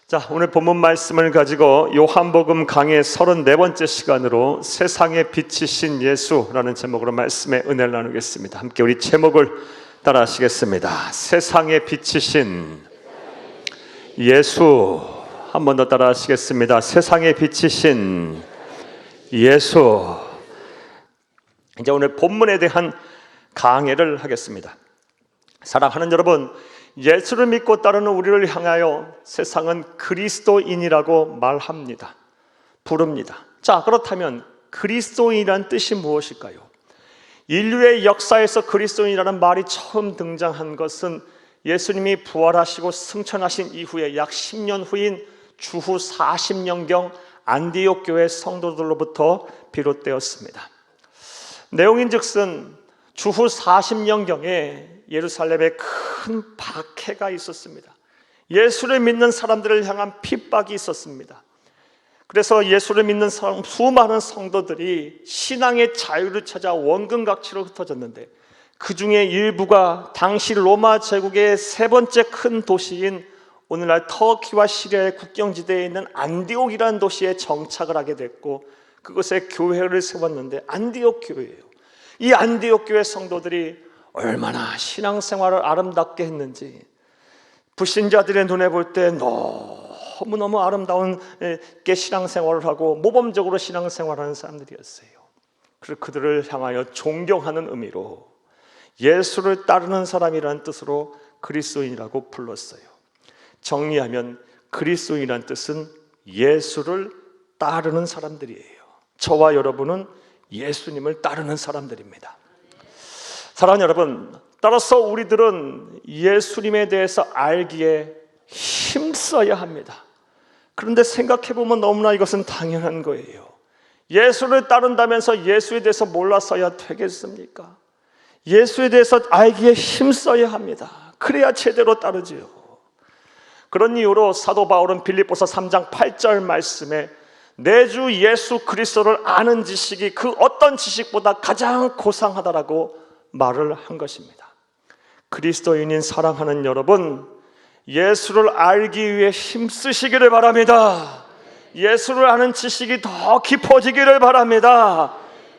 자, 오늘 본문 말씀을 가지고 요한복음 강의 34번째 시간으로 세상의 빛이신 예수라는 제목으로 말씀의 은혜를 나누겠습니다. 함께 우리 제목을 따라 하시겠습니다. 세상의 빛이신 예수. 한 번 더 따라 하시겠습니다. 세상의 빛이신 예수. 이제 오늘 본문에 대한 강해를 하겠습니다. 사랑하는 여러분, 예수를 믿고 따르는 우리를 향하여 세상은 그리스도인이라고 말합니다. 부릅니다. 자, 그렇다면 그리스도인이란 뜻이 무엇일까요? 인류의 역사에서 그리스도인이라는 말이 처음 등장한 것은 예수님이 부활하시고 승천하신 이후에 약 10년 후인 주후 40년경 안디옥 교회 성도들로부터 비롯되었습니다. 내용인즉슨 주후 40년경에 예루살렘에 큰 박해가 있었습니다. 예수를 믿는 사람들을 향한 핍박이 있었습니다. 그래서 예수를 믿는 수많은 성도들이 신앙의 자유를 찾아 원근각지로 흩어졌는데, 그 중에 일부가 당시 로마 제국의 세 번째 큰 도시인 오늘날 터키와 시리아의 국경지대에 있는 안디옥이라는 도시에 정착을 하게 됐고, 그곳에 교회를 세웠는데 안디옥 교회예요. 이 안디옥 교회 성도들이 얼마나 신앙생활을 아름답게 했는지, 불신자들의 눈에 볼 때 너무너무 아름다운 신앙생활을 하고 모범적으로 신앙생활하는 사람들이었어요. 그래서 그들을 향하여 존경하는 의미로 예수를 따르는 사람이라는 뜻으로 그리스도인이라고 불렀어요. 정리하면 그리스도인이라는 뜻은 예수를 따르는 사람들이에요. 저와 여러분은 예수님을 따르는 사람들입니다. 사랑하는 여러분, 따라서 우리들은 예수님에 대해서 알기에 힘써야 합니다. 그런데 생각해보면 너무나 이것은 당연한 거예요. 예수를 따른다면서 예수에 대해서 몰라서야 되겠습니까? 예수에 대해서 알기에 힘써야 합니다. 그래야 제대로 따르지요. 그런 이유로 사도 바울은 빌립보서 3장 8절 말씀에 내 주 예수 그리스도를 아는 지식이 그 어떤 지식보다 가장 고상하다라고 말을 한 것입니다. 그리스도인인 사랑하는 여러분, 예수를 알기 위해 힘쓰시기를 바랍니다. 예수를 아는 지식이 더 깊어지기를 바랍니다.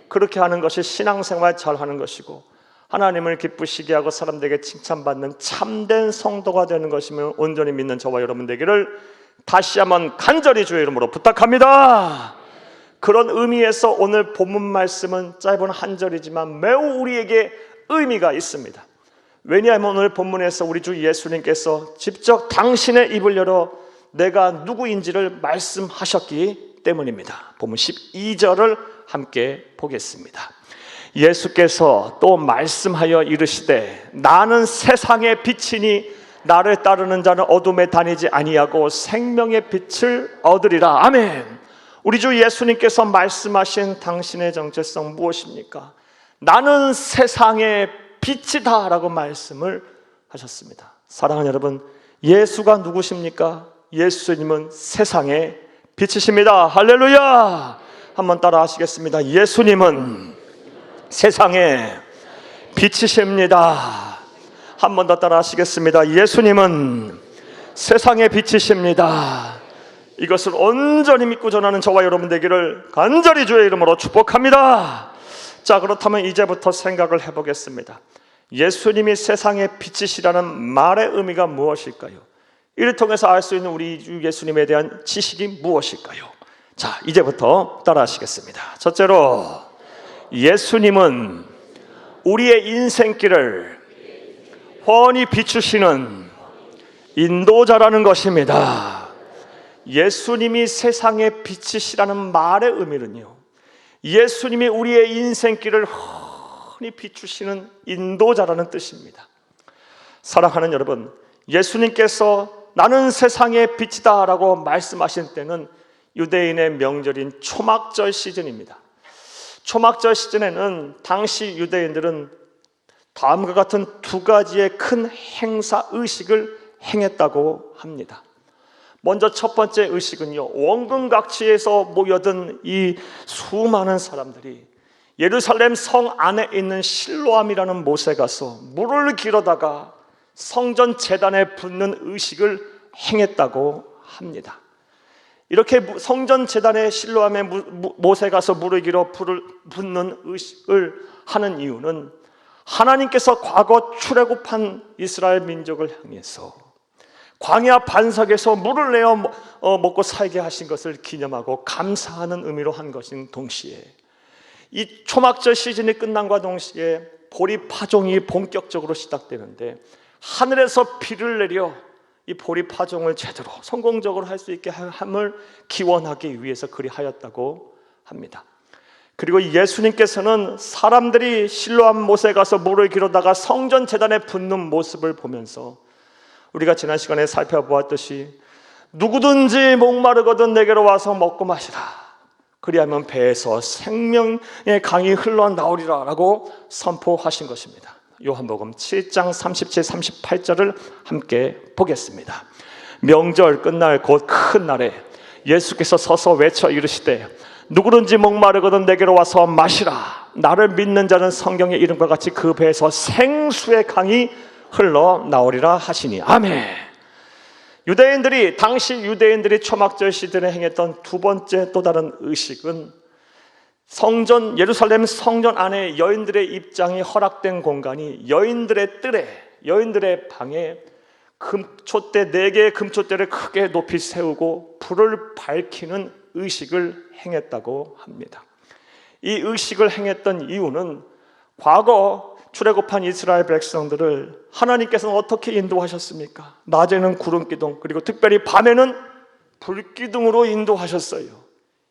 그렇게 하는 것이 신앙생활 잘하는 것이고 하나님을 기쁘시게 하고 사람들에게 칭찬받는 참된 성도가 되는 것이면 온전히 믿는 저와 여러분 되기를 다시 한번 간절히 주의 이름으로 부탁합니다. 그런 의미에서 오늘 본문 말씀은 짧은 한 절이지만 매우 우리에게 의미가 있습니다. 왜냐하면 오늘 본문에서 우리 주 예수님께서 직접 당신의 입을 열어 내가 누구인지를 말씀하셨기 때문입니다. 본문 12절을 함께 보겠습니다. 예수께서 또 말씀하여 이르시되 나는 세상의 빛이니 나를 따르는 자는 어둠에 다니지 아니하고 생명의 빛을 얻으리라. 아멘. 우리 주 예수님께서 말씀하신 당신의 정체성 무엇입니까? 나는 세상의 빛이다 라고 말씀을 하셨습니다. 사랑하는 여러분, 예수가 누구십니까? 예수님은 세상의 빛이십니다. 할렐루야. 한번 따라 하시겠습니다. 예수님은 세상의 빛이십니다. 한 번 더 따라 하시겠습니다. 예수님은 세상의 빛이십니다. 이것을 온전히 믿고 전하는 저와 여러분 되기를 간절히 주의 이름으로 축복합니다. 자, 그렇다면 이제부터 생각을 해보겠습니다. 예수님이 세상의 빛이시라는 말의 의미가 무엇일까요? 이를 통해서 알 수 있는 우리 주 예수님에 대한 지식이 무엇일까요? 자, 이제부터 따라 하시겠습니다. 첫째로, 예수님은 우리의 인생길을 훤히 비추시는 인도자라는 것입니다. 예수님이 세상의 빛이시라는 말의 의미는요, 예수님이 우리의 인생길을 훤히 비추시는 인도자라는 뜻입니다. 사랑하는 여러분, 예수님께서 나는 세상의 빛이다 라고 말씀하신 때는 유대인의 명절인 초막절 시즌입니다. 초막절 시즌에는 당시 유대인들은 다음과 같은 두 가지의 큰 행사 의식을 행했다고 합니다. 먼저 첫 번째 의식은요, 원근각지에서 모여든 이 수많은 사람들이 예루살렘 성 안에 있는 실로암이라는 못에 가서 물을 길어다가 성전 제단에 붓는 의식을 행했다고 합니다. 이렇게 성전 제단의 실로암에 모세 가서 무릎 기로 불을 붓는 의식을 하는 이유는 하나님께서 과거 출애굽한 이스라엘 민족을 향해서 광야 반석에서 물을 내어 먹고 살게 하신 것을 기념하고 감사하는 의미로 한 것인 동시에, 이 초막절 시즌이 끝난과 동시에 보리 파종이 본격적으로 시작되는데 하늘에서 비를 내려 이 보리 파종을 제대로 성공적으로 할 수 있게 함을 기원하기 위해서 그리하였다고 합니다. 그리고 예수님께서는 사람들이 실로암 못에 가서 물을 기르다가 성전 제단에 붓는 모습을 보면서 우리가 지난 시간에 살펴보았듯이 누구든지 목마르거든 내게로 와서 먹고 마시라, 그리하면 배에서 생명의 강이 흘러나오리라 라고 선포하신 것입니다. 요한복음 7장 37, 38절을 함께 보겠습니다. 명절 끝날 곧 큰 날에 예수께서 서서 외쳐 이르시되 누구든지 목마르거든 내게로 와서 마시라. 나를 믿는 자는 성경의 이름과 같이 그 배에서 생수의 강이 흘러나오리라 하시니. 아멘. 당시 유대인들이 초막절 시즌에 행했던 두 번째 또 다른 의식은 예루살렘 성전 안에 여인들의 입장이 허락된 공간이 여인들의 뜰에, 여인들의 방에 금촛대 4개의 금촛대를 크게 높이 세우고 불을 밝히는 의식을 행했다고 합니다. 이 의식을 행했던 이유는 과거 출애굽한 이스라엘 백성들을 하나님께서는 어떻게 인도하셨습니까? 낮에는 구름기둥, 그리고 특별히 밤에는 불기둥으로 인도하셨어요.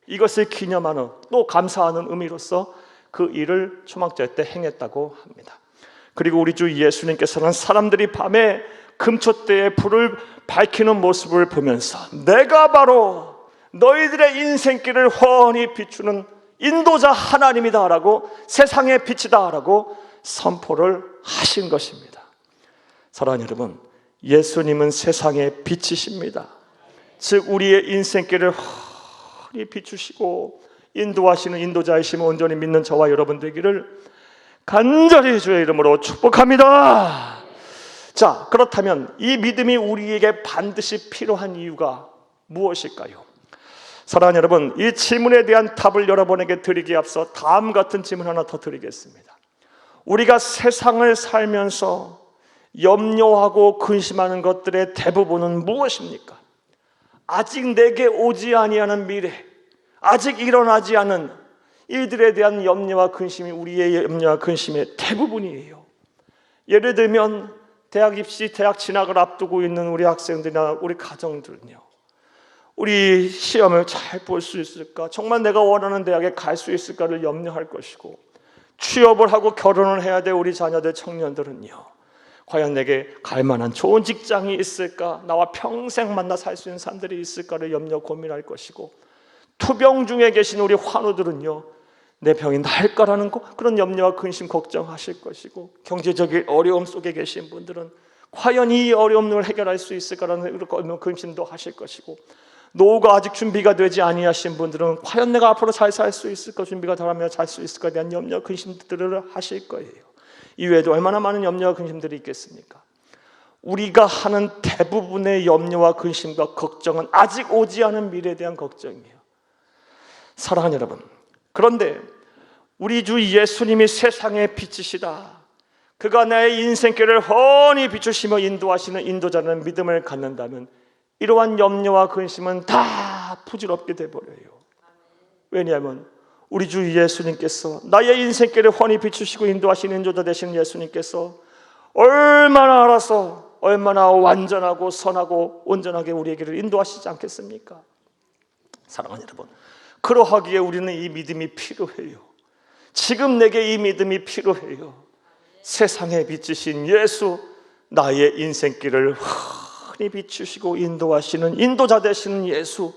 이것을 기념하는, 또 감사하는 의미로서 그 일을 초막절 때 행했다고 합니다. 그리고 우리 주 예수님께서는 사람들이 밤에 금촛대에 불을 밝히는 모습을 보면서 내가 바로 너희들의 인생길을 훤히 비추는 인도자 하나님이다 라고, 세상의 빛이다 라고 선포를 하신 것입니다. 사랑하는 여러분, 예수님은 세상의 빛이십니다. 즉 우리의 인생길을 비추시고 인도하시는 인도자이심을 온전히 믿는 저와 여러분 되기를 간절히 주의 이름으로 축복합니다. 자, 그렇다면 이 믿음이 우리에게 반드시 필요한 이유가 무엇일까요? 사랑하는 여러분, 이 질문에 대한 답을 여러분에게 드리기에 앞서 다음 같은 질문 하나 더 드리겠습니다. 우리가 세상을 살면서 염려하고 근심하는 것들의 대부분은 무엇입니까? 아직 내게 오지 아니하는 미래, 아직 일어나지 않은 일들에 대한 염려와 근심이 우리의 염려와 근심의 대부분이에요. 예를 들면 대학 입시, 대학 진학을 앞두고 있는 우리 학생들이나 우리 가정들은요, 우리 시험을 잘 볼 수 있을까? 정말 내가 원하는 대학에 갈 수 있을까를 염려할 것이고, 취업을 하고 결혼을 해야 될 우리 자녀들, 청년들은요, 과연 내게 갈 만한 좋은 직장이 있을까? 나와 평생 만나 살 수 있는 사람들이 있을까를 염려 고민할 것이고, 투병 중에 계신 우리 환우들은요, 내 병이 나을까라는 그런 염려와 근심 걱정하실 것이고, 경제적인 어려움 속에 계신 분들은 과연 이 어려움을 해결할 수 있을까라는 근심도 하실 것이고, 노후가 아직 준비가 되지 아니하신 분들은 과연 내가 앞으로 잘 살 수 있을까, 준비가 덜하면 잘 수 있을까에 대한 염려 근심들을 하실 거예요. 이외에도 얼마나 많은 염려와 근심들이 있겠습니까? 우리가 하는 대부분의 염려와 근심과 걱정은 아직 오지 않은 미래에 대한 걱정이에요. 사랑하는 여러분, 그런데 우리 주 예수님이 세상의 빛이시다, 그가 나의 인생길을 훤히 비추시며 인도하시는 인도자라는 믿음을 갖는다면 이러한 염려와 근심은 다 부질없게 돼버려요. 왜냐하면 우리 주 예수님께서, 나의 인생길을 훤히 비추시고 인도하시는 인도자 되시는 예수님께서 얼마나 알아서 얼마나 완전하고 선하고 온전하게 우리의 길을 인도하시지 않겠습니까? 사랑하는 여러분, 그러하기에 우리는 이 믿음이 필요해요. 지금 내게 이 믿음이 필요해요. 세상에 비추신 예수, 나의 인생길을 흔히 비추시고 인도하시는 인도자 되시는 예수,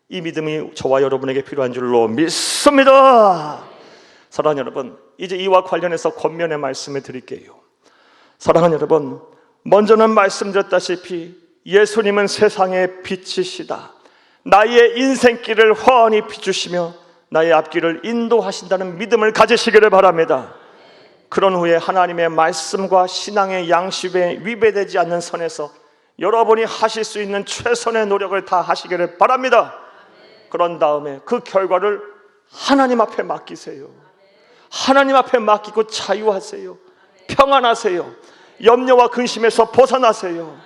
이 믿음이 저와 여러분에게 필요한 줄로 믿습니다. 사랑하는 여러분, 이제 이와 관련해서 권면의 말씀을 드릴게요. 사랑하는 여러분, 먼저는 말씀드렸다시피 예수님은 세상의 빛이시다, 나의 인생길을 훤히 비추시며 나의 앞길을 인도하신다는 믿음을 가지시기를 바랍니다. 그런 후에 하나님의 말씀과 신앙의 양심에 위배되지 않는 선에서 여러분이 하실 수 있는 최선의 노력을 다 하시기를 바랍니다. 그런 다음에 그 결과를 하나님 앞에 맡기세요. 하나님 앞에 맡기고 자유하세요. 평안하세요. 염려와 근심에서 벗어나세요.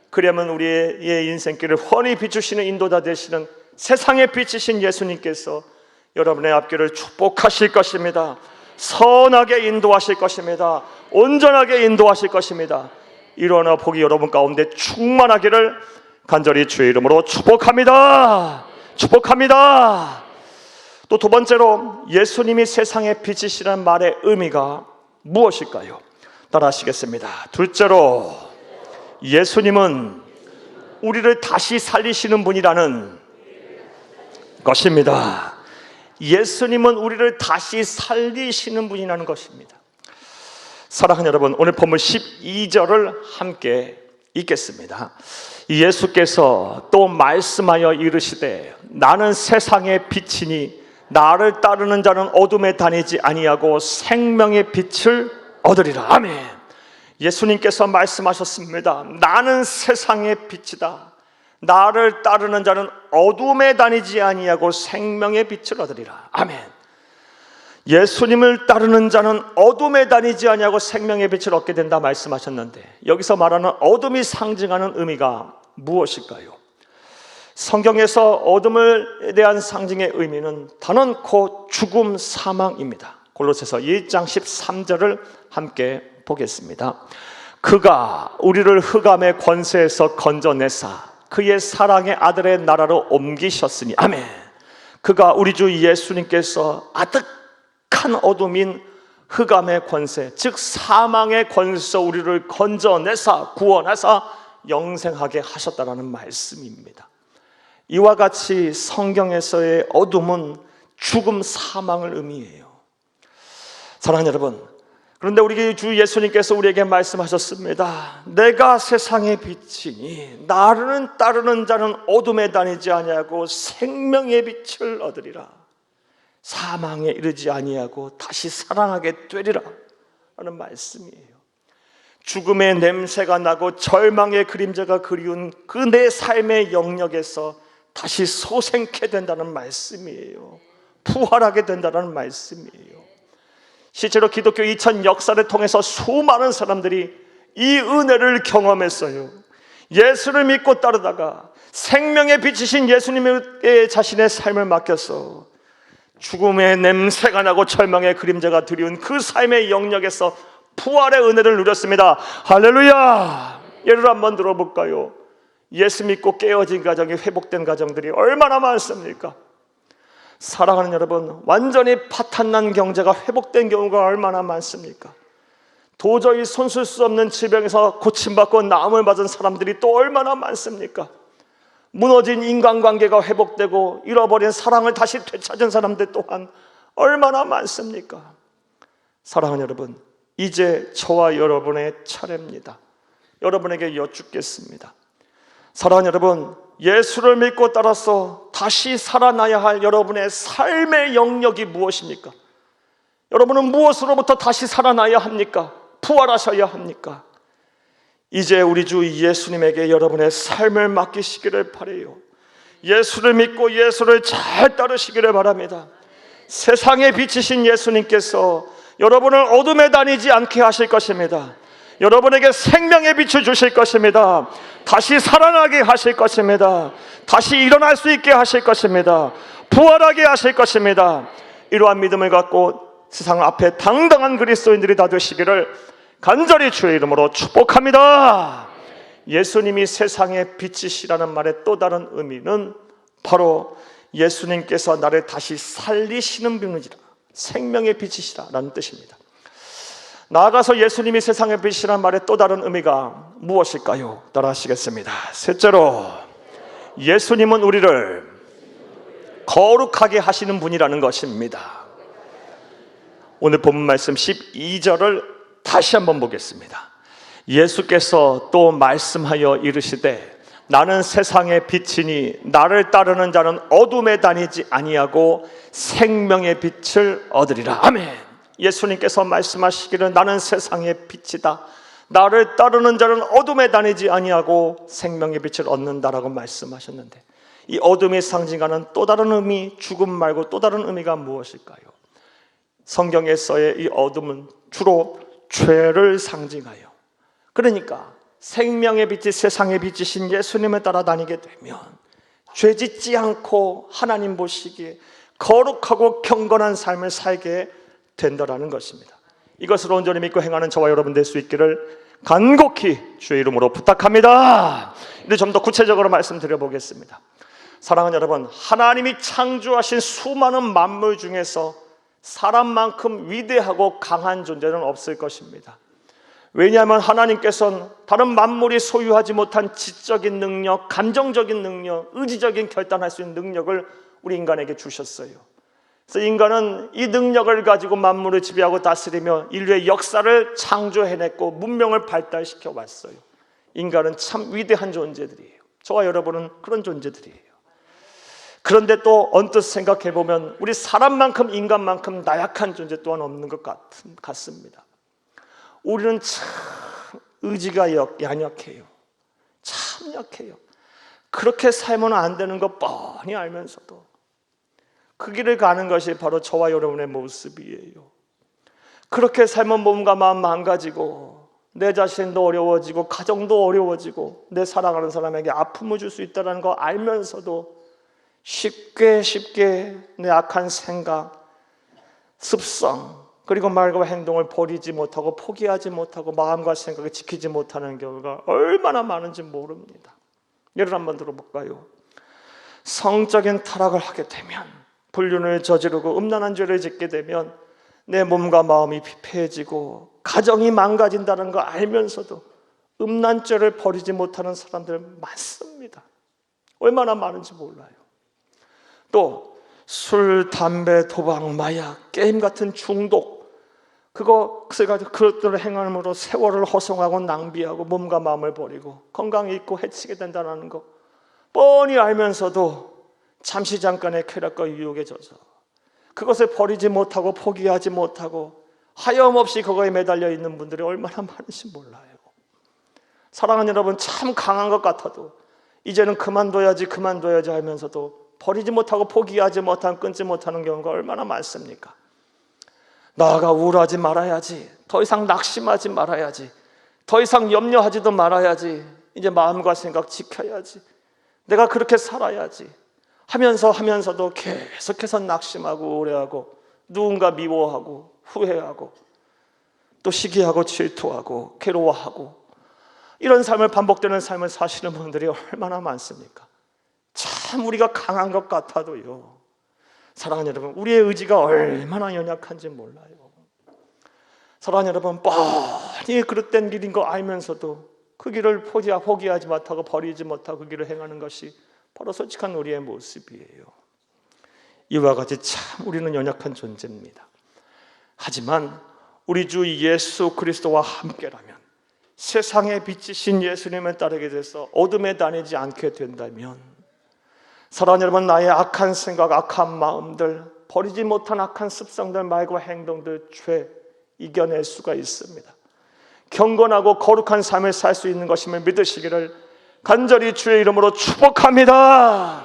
그러면 우리의 인생길을 훤히 비추시는 인도자 되시는 세상의 빛이신 예수님께서 여러분의 앞길을 축복하실 것입니다. 선하게 인도하실 것입니다. 온전하게 인도하실 것입니다. 일어나 복이 여러분 가운데 충만하기를 간절히 주의 이름으로 축복합니다. 축복합니다. 또 두 번째로 예수님이 세상의 빛이시라는 말의 의미가 무엇일까요? 따라 하시겠습니다. 둘째로 예수님은 우리를 다시 살리시는 분이라는 것입니다. 예수님은 우리를 다시 살리시는 분이라는 것입니다. 사랑하는 여러분, 오늘 본문 12절을 함께 읽겠습니다. 예수께서 또 말씀하여 이르시되 나는 세상의 빛이니 나를 따르는 자는 어둠에 다니지 아니하고 생명의 빛을 얻으리라. 아멘. 예수님께서 말씀하셨습니다. 나는 세상의 빛이다. 나를 따르는 자는 어둠에 다니지 아니하고 생명의 빛을 얻으리라. 아멘. 예수님을 따르는 자는 어둠에 다니지 아니하고 생명의 빛을 얻게 된다 말씀하셨는데, 여기서 말하는 어둠이 상징하는 의미가 무엇일까요? 성경에서 어둠에 대한 상징의 의미는 단언코 죽음, 사망입니다. 골로새서 1장 13절을 함께 보겠습니다. 그가 우리를 흑암의 권세에서 건져내사 그의 사랑의 아들의 나라로 옮기셨으니. 아멘. 그가 우리 주 예수님께서 아득한 어둠인 흑암의 권세, 즉 사망의 권세에서 우리를 건져내사 구원하사 영생하게 하셨다라는 말씀입니다. 이와 같이 성경에서의 어둠은 죽음, 사망을 의미해요. 사랑하는 여러분, 그런데 우리 주 예수님께서 우리에게 말씀하셨습니다. 내가 세상의 빛이니 나를 따르는 자는 어둠에 다니지 아니하고 생명의 빛을 얻으리라. 사망에 이르지 아니하고 다시 살아나게 되리라 하는 말씀이에요. 죽음의 냄새가 나고 절망의 그림자가 그리운 그 내 삶의 영역에서 다시 소생케 된다는 말씀이에요. 부활하게 된다는 말씀이에요. 실제로 기독교 2000 역사를 통해서 수많은 사람들이 이 은혜를 경험했어요. 예수를 믿고 따르다가 생명의 빛이신 예수님께 자신의 삶을 맡겨서 죽음의 냄새가 나고 절망의 그림자가 드리운 그 삶의 영역에서 부활의 은혜를 누렸습니다. 할렐루야! 예를 한번 들어볼까요? 예수 믿고 깨어진 가정이 회복된 가정들이 얼마나 많습니까? 사랑하는 여러분, 완전히 파탄난 경제가 회복된 경우가 얼마나 많습니까? 도저히 손쓸 수 없는 질병에서 고침받고 나음을 받은 사람들이 또 얼마나 많습니까? 무너진 인간관계가 회복되고 잃어버린 사랑을 다시 되찾은 사람들 또한 얼마나 많습니까? 사랑하는 여러분, 이제 저와 여러분의 차례입니다. 여러분에게 여쭙겠습니다. 사랑하는 여러분, 예수를 믿고 따라서 다시 살아나야 할 여러분의 삶의 영역이 무엇입니까? 여러분은 무엇으로부터 다시 살아나야 합니까? 부활하셔야 합니까? 이제 우리 주 예수님에게 여러분의 삶을 맡기시기를 바라요. 예수를 믿고 예수를 잘 따르시기를 바랍니다. 세상에 비치신 예수님께서 여러분을 어둠에 다니지 않게 하실 것입니다. 여러분에게 생명의 빛을 주실 것입니다. 다시 살아나게 하실 것입니다. 다시 일어날 수 있게 하실 것입니다. 부활하게 하실 것입니다. 이러한 믿음을 갖고 세상 앞에 당당한 그리스도인들이 다 되시기를 간절히 주의 이름으로 축복합니다. 예수님이 세상의 빛이시라는 말의 또 다른 의미는 바로 예수님께서 나를 다시 살리시는 분이시라, 생명의 빛이시라는 뜻입니다. 나아가서 예수님이 세상의 빛이라는 말의 또 다른 의미가 무엇일까요? 따라 하시겠습니다. 셋째로, 예수님은 우리를 거룩하게 하시는 분이라는 것입니다. 오늘 본문 말씀 12절을 다시 한번 보겠습니다. 예수께서 또 말씀하여 이르시되 나는 세상의 빛이니 나를 따르는 자는 어둠에 다니지 아니하고 생명의 빛을 얻으리라. 아멘. 예수님께서 말씀하시기를 나는 세상의 빛이다. 나를 따르는 자는 어둠에 다니지 아니하고 생명의 빛을 얻는다라고 말씀하셨는데, 이 어둠이 상징하는 또 다른 의미, 죽음 말고 또 다른 의미가 무엇일까요? 성경에서의 이 어둠은 주로 죄를 상징하여, 그러니까 생명의 빛이 세상에 비치신 예수님을 따라 다니게 되면 죄 짓지 않고 하나님 보시기에 거룩하고 경건한 삶을 살게 된다라는 것입니다. 이것을 온전히 믿고 행하는 저와 여러분 될 수 있기를 간곡히 주의 이름으로 부탁합니다. 이제 좀 더 구체적으로 말씀드려 보겠습니다. 사랑하는 여러분, 하나님이 창조하신 수많은 만물 중에서 사람만큼 위대하고 강한 존재는 없을 것입니다. 왜냐하면 하나님께서는 다른 만물이 소유하지 못한 지적인 능력, 감정적인 능력, 의지적인 결단할 수 있는 능력을 우리 인간에게 주셨어요. 그래서 인간은 이 능력을 가지고 만물을 지배하고 다스리며 인류의 역사를 창조해냈고 문명을 발달시켜 왔어요. 인간은 참 위대한 존재들이에요. 저와 여러분은 그런 존재들이에요. 그런데 또 언뜻 생각해보면 우리 사람만큼, 인간만큼 나약한 존재 또한 없는 것 같습니다. 우리는 참 의지가 연약해요. 참 약해요. 그렇게 살면 안 되는 거 뻔히 알면서도 그 길을 가는 것이 바로 저와 여러분의 모습이에요. 그렇게 살면 몸과 마음 망가지고 내 자신도 어려워지고 가정도 어려워지고 내 사랑하는 사람에게 아픔을 줄 수 있다는 거 알면서도 쉽게 내 악한 생각, 습성, 그리고 말과 행동을 버리지 못하고 포기하지 못하고 마음과 생각을 지키지 못하는 경우가 얼마나 많은지 모릅니다. 예를 한번 들어볼까요? 성적인 타락을 하게 되면, 불륜을 저지르고 음란한 죄를 짓게 되면 내 몸과 마음이 피폐해지고 가정이 망가진다는 거 알면서도 음란 죄를 버리지 못하는 사람들 많습니다. 얼마나 많은지 몰라요. 또 술, 담배, 도박, 마약, 게임 같은 중독, 그것들을 행함으로 세월을 허송하고 낭비하고 몸과 마음을 버리고 건강이 있고 해치게 된다는 거 뻔히 알면서도 잠시 잠깐의 쾌락과 유혹에 젖어 그것을 버리지 못하고 포기하지 못하고 하염없이 그거에 매달려 있는 분들이 얼마나 많은지 몰라요. 사랑하는 여러분, 참 강한 것 같아도 이제는 그만둬야지 하면서도 버리지 못하고 포기하지 못하고 끊지 못하는 경우가 얼마나 많습니까? 나아가 우울하지 말아야지, 더 이상 낙심하지 말아야지, 더 이상 염려하지도 말아야지, 이제 마음과 생각 지켜야지, 내가 그렇게 살아야지 하면서도 계속해서 낙심하고 우울해하고 누군가 미워하고 후회하고 또 시기하고 질투하고 괴로워하고 이런 삶을 반복되는 삶을 사시는 분들이 얼마나 많습니까? 참 우리가 강한 것 같아도요, 사랑하는 여러분, 우리의 의지가 얼마나 연약한지 몰라요. 사랑하는 여러분, 뻔히 그릇된 길인 거 알면서도 그 길을 포기하지 못하고 버리지 못하고 그 길을 행하는 것이 바로 솔직한 우리의 모습이에요. 이와 같이 참 우리는 연약한 존재입니다. 하지만 우리 주 예수 그리스도와 함께라면, 세상에 비치신 예수님을 따르게 돼서 어둠에 다니지 않게 된다면, 사랑하는 여러분, 나의 악한 생각, 악한 마음들, 버리지 못한 악한 습성들, 말과 행동들, 죄 이겨낼 수가 있습니다. 경건하고 거룩한 삶을 살 수 있는 것임을 믿으시기를 간절히 주의 이름으로 축복합니다.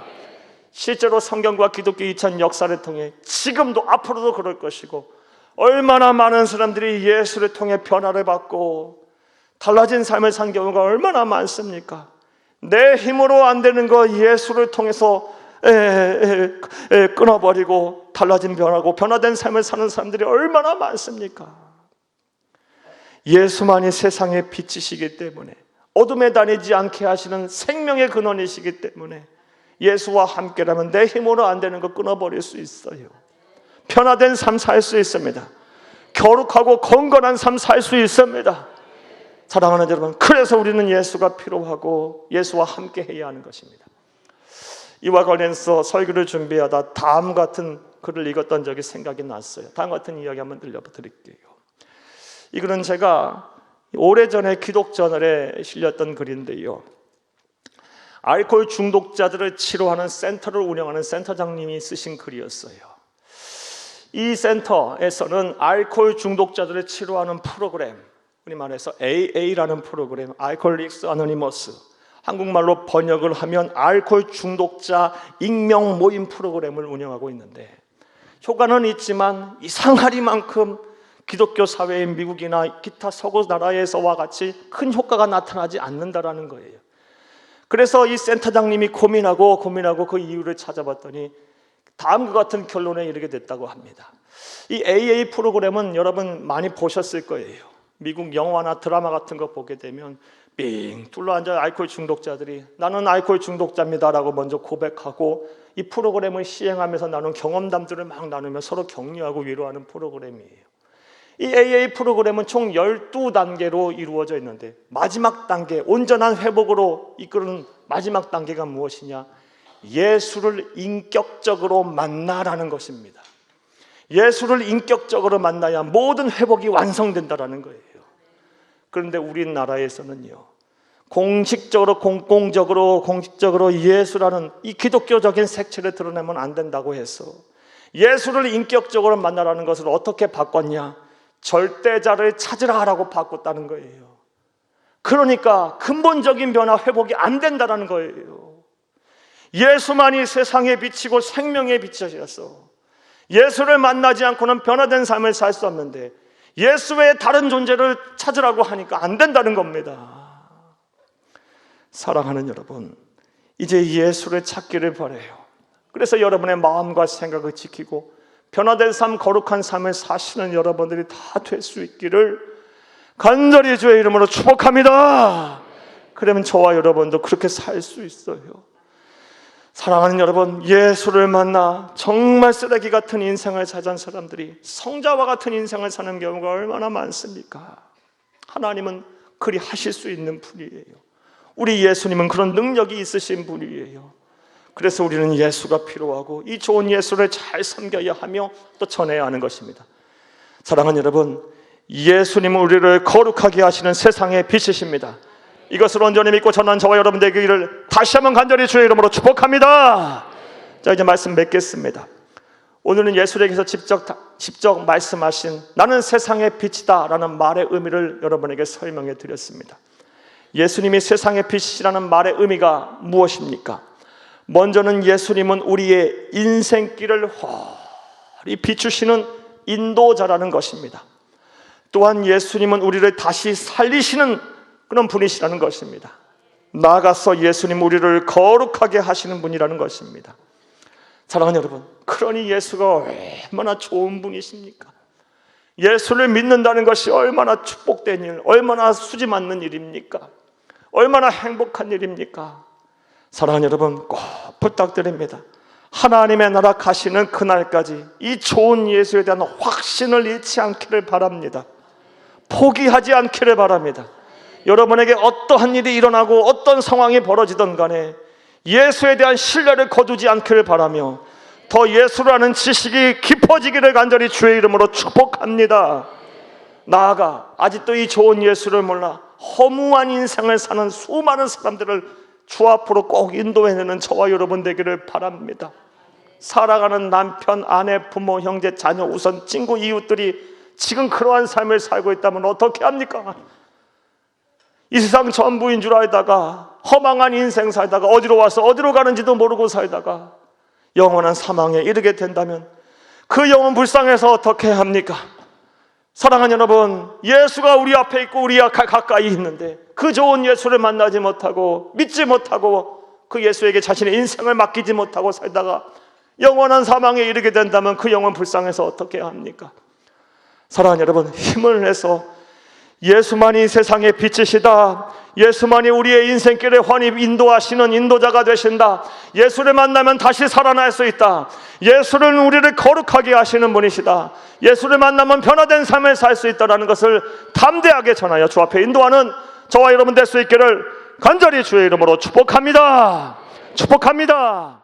실제로 성경과 기독교 2000 역사를 통해 지금도 앞으로도 그럴 것이고, 얼마나 많은 사람들이 예수를 통해 변화를 받고 달라진 삶을 산 경우가 얼마나 많습니까? 내 힘으로 안 되는 거 예수를 통해서 끊어버리고 달라진 변화된 삶을 사는 사람들이 얼마나 많습니까? 예수만이 세상의 빛이시기 때문에, 어둠에 다니지 않게 하시는 생명의 근원이시기 때문에 예수와 함께라면 내 힘으로 안 되는 거 끊어버릴 수 있어요. 변화된 삶 살 수 있습니다. 거룩하고 건건한 삶 살 수 있습니다. 사랑하는 여러분, 그래서 우리는 예수가 필요하고 예수와 함께 해야 하는 것입니다. 이와 관련해서 설교를 준비하다 다음 같은 글을 읽었던 적이 생각이 났어요. 다음 같은 이야기 한번 들려드릴게요. 이 글은 제가 오래전에 기독저널에 실렸던 글인데요, 알코올 중독자들을 치료하는 센터를 운영하는 센터장님이 쓰신 글이었어요. 이 센터에서는 알코올 중독자들을 치료하는 프로그램, 우리말해서 AA라는 프로그램, 알코올릭스 아노니머스, 한국말로 번역을 하면 알코올 중독자 익명 모임 프로그램을 운영하고 있는데, 효과는 있지만 이상하리만큼 기독교 사회인 미국이나 기타 서구 나라에서와 같이 큰 효과가 나타나지 않는다라는 거예요. 그래서 이 센터장님이 고민하고 그 이유를 찾아봤더니 다음과 같은 결론에 이르게 됐다고 합니다. 이 AA 프로그램은 여러분 많이 보셨을 거예요. 미국 영화나 드라마 같은 거 보게 되면 삥 둘러앉아 알코올 중독자들이 나는 알코올 중독자입니다 라고 먼저 고백하고 이 프로그램을 시행하면서 나눈 경험담들을 막 나누며 서로 격려하고 위로하는 프로그램이에요. 이 AA 프로그램은 총 12단계로 이루어져 있는데, 마지막 단계, 온전한 회복으로 이끄는 마지막 단계가 무엇이냐? 예수를 인격적으로 만나라는 것입니다. 예수를 인격적으로 만나야 모든 회복이 완성된다는 거예요. 그런데 우리나라에서는요, 공식적으로 예수라는 이 기독교적인 색채를 드러내면 안 된다고 해서 예수를 인격적으로 만나라는 것을 어떻게 바꿨냐? 절대자를 찾으라라고 바꿨다는 거예요. 그러니까 근본적인 변화, 회복이 안 된다는 거예요. 예수만이 세상에 비치고 생명의 빛이셔서 예수를 만나지 않고는 변화된 삶을 살 수 없는데, 예수 외에 다른 존재를 찾으라고 하니까 안 된다는 겁니다. 사랑하는 여러분, 이제 예수를 찾기를 바라요. 그래서 여러분의 마음과 생각을 지키고 변화된 삶, 거룩한 삶을 사시는 여러분들이 다 될 수 있기를 간절히 주의 이름으로 축복합니다. 그러면 저와 여러분도 그렇게 살 수 있어요. 사랑하는 여러분, 예수를 만나 정말 쓰레기 같은 인생을 사는 사람들이 성자와 같은 인생을 사는 경우가 얼마나 많습니까? 하나님은 그리 하실 수 있는 분이에요. 우리 예수님은 그런 능력이 있으신 분이에요. 그래서 우리는 예수가 필요하고 이 좋은 예수를 잘 섬겨야 하며 또 전해야 하는 것입니다. 사랑하는 여러분, 예수님은 우리를 거룩하게 하시는 세상의 빛이십니다. 이것을 온전히 믿고 전한 저와 여러분 되기를 다시 한번 간절히 주의 이름으로 축복합니다. 자, 이제 말씀 맺겠습니다. 오늘은 예수님께서 직접 말씀하신 나는 세상의 빛이다 라는 말의 의미를 여러분에게 설명해 드렸습니다. 예수님이 세상의 빛이라는 말의 의미가 무엇입니까? 먼저는 예수님은 우리의 인생길을 훤히 비추시는 인도자라는 것입니다. 또한 예수님은 우리를 다시 살리시는 그런 분이시라는 것입니다. 나아가서 예수님 우리를 거룩하게 하시는 분이라는 것입니다. 사랑하는 여러분, 그러니 예수가 얼마나 좋은 분이십니까? 예수를 믿는다는 것이 얼마나 축복된 일, 얼마나 수지 맞는 일입니까? 얼마나 행복한 일입니까? 사랑하는 여러분, 꼭 부탁드립니다. 하나님의 나라 가시는 그날까지 이 좋은 예수에 대한 확신을 잃지 않기를 바랍니다. 포기하지 않기를 바랍니다. 여러분에게 어떠한 일이 일어나고 어떤 상황이 벌어지든 간에 예수에 대한 신뢰를 거두지 않기를 바라며 더 예수라는 지식이 깊어지기를 간절히 주의 이름으로 축복합니다. 나아가 아직도 이 좋은 예수를 몰라 허무한 인생을 사는 수많은 사람들을 주 앞으로 꼭 인도해내는 저와 여러분 되기를 바랍니다. 살아가는 남편, 아내, 부모, 형제, 자녀, 우선 친구, 이웃들이 지금 그러한 삶을 살고 있다면 어떻게 합니까? 이 세상 전부인 줄 알다가 허망한 인생 살다가 어디로 와서 어디로 가는지도 모르고 살다가 영원한 사망에 이르게 된다면 그 영혼 불쌍해서 어떻게 합니까? 사랑하는 여러분, 예수가 우리 앞에 있고 우리 가까이 있는데 그 좋은 예수를 만나지 못하고 믿지 못하고 그 예수에게 자신의 인생을 맡기지 못하고 살다가 영원한 사망에 이르게 된다면 그 영혼 불쌍해서 어떻게 합니까? 사랑하는 여러분, 힘을 내서 예수만이 세상의 빛이시다, 예수만이 우리의 인생길을 훤히 인도하시는 인도자가 되신다, 예수를 만나면 다시 살아날 수 있다, 예수는 우리를 거룩하게 하시는 분이시다, 예수를 만나면 변화된 삶을 살 수 있다는 것을 담대하게 전하여 주 앞에 인도하는 저와 여러분 될 수 있기를 간절히 주의 이름으로 축복합니다. 축복합니다.